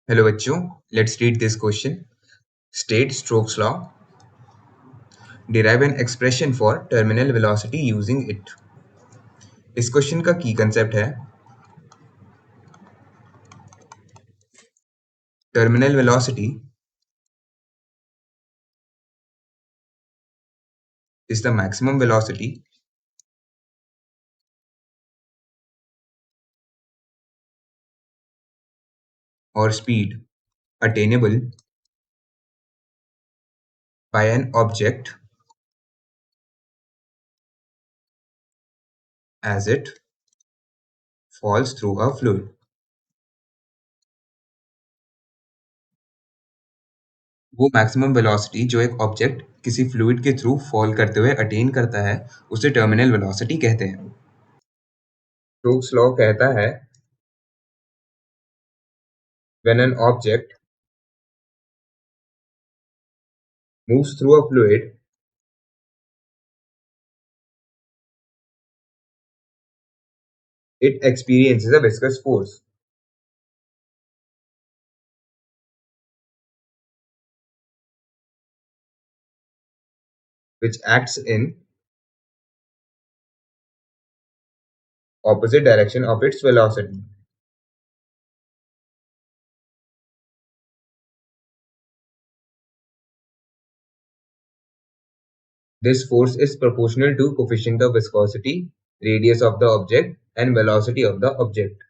Hello बच्चों, let's read this question. State Stokes law. Derive an expression for terminal velocity using it. इस question का की concept है terminal velocity is the maximum velocity or speed attainable by an object as it falls through a fluid. वो maximum velocity जो एक object किसी fluid के through fall करते हुए अटेन करता है उसे टर्मिनल वेलोसिटी कहते हैं. स्टोक्स लॉ कहता है when an object moves through a fluid, it experiences a viscous force which acts in opposite direction of its velocity. This force is proportional to coefficient of viscosity, radius of the object, and velocity of the object.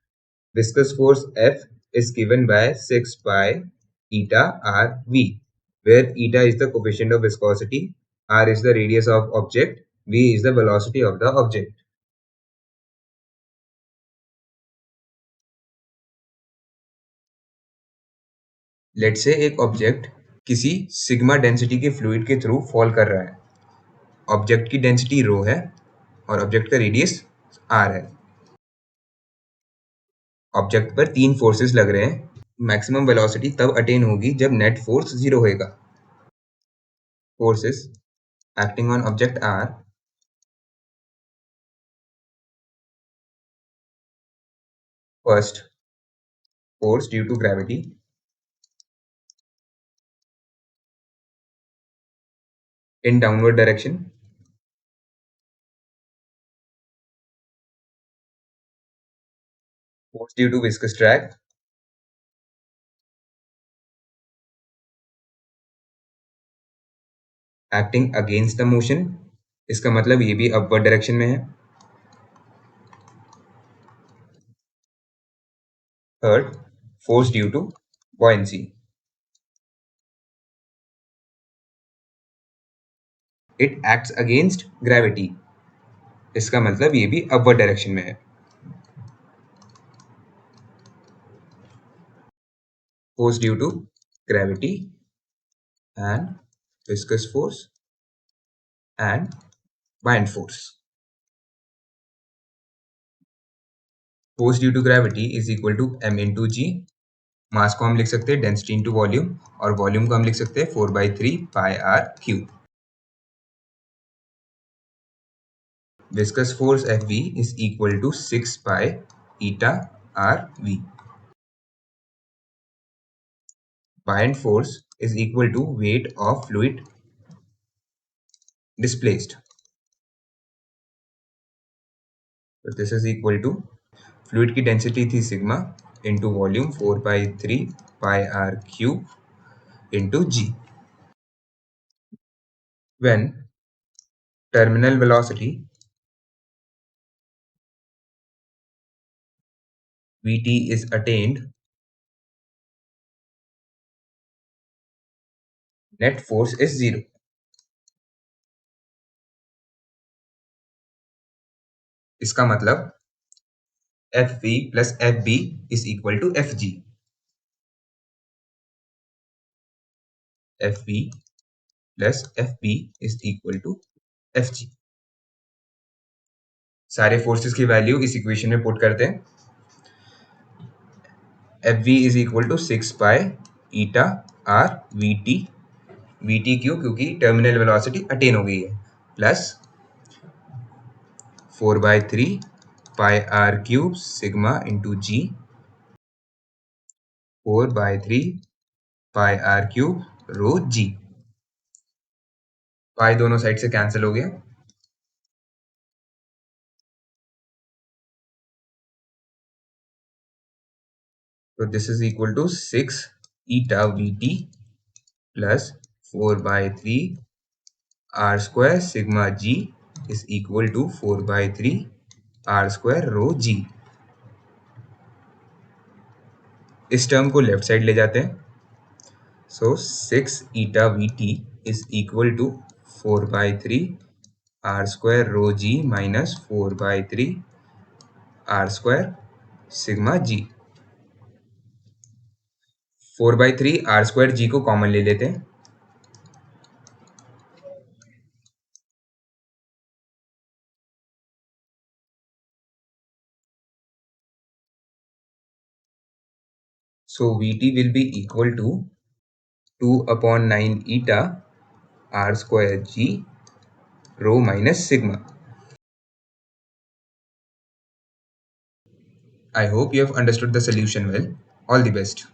Viscous force F is given by 6 pi eta r v, where eta is the coefficient of viscosity, r is the radius of object, v is the velocity of the object. Let's say एक object किसी sigma density के fluid के through fall कर रहा है. Object की density rho है और ऑब्जेक्ट का रेडियस आर है. ऑब्जेक्ट पर तीन फोर्सेस लग रहे हैं. मैक्सिमम वेलोसिटी तब अटेन होगी जब नेट फोर्स जीरो होएगा. Forces acting on object are first, force due to gravity, in downward direction, force due to viscous drag, acting against the motion, इसका मतलब ये भी अपवर्ड डायरेक्शन में है. Third, force due to buoyancy, it acts against gravity, इसका मतलब ये भी अपवर्ड डायरेक्शन में है. Force due to gravity and viscous force and buoyant force. Force due to gravity is equal to m into g. मास को हम लिख सकते हैं डेंसिटी इंटू वॉल्यूम, और वॉल्यूम को हम लिख सकते हैं 4/3 pi are cube. Viscous force F V is equal to 6 pi eta are v. Buoyant force is equal to weight of fluid displaced. तो this is equal to fluid की density थी sigma into volume 4/3 pi are cube into g. When terminal velocity Vt is attained, net force is zero. इसका मतलब F V plus F B is equal to F G. F V plus F B is equal to F G. सारे forces की value इस equation में put करते हैं. F V is equal to 6 pi eta are V T. V T क्यों? क्योंकि terminal velocity attain हो गई है. Plus 4/3 pi are cube sigma into G. 4/3 pi r cube rho g। Pi दोनों साइड से कैंसिल हो गया, तो this is equal to 6 eta vt plus 4/3 r square sigma g is equal to 4/3 r square rho g। इस term को left side ले जाते हैं, सो 6 eta vt is equal to 4/3 r square rho g minus 4/3 r square sigma g। 4/3 r square g को common ले लेते हैं, so vt will be equal to 2/9 eta r square g rho minus sigma। I hope you have understood the solution well. All the best.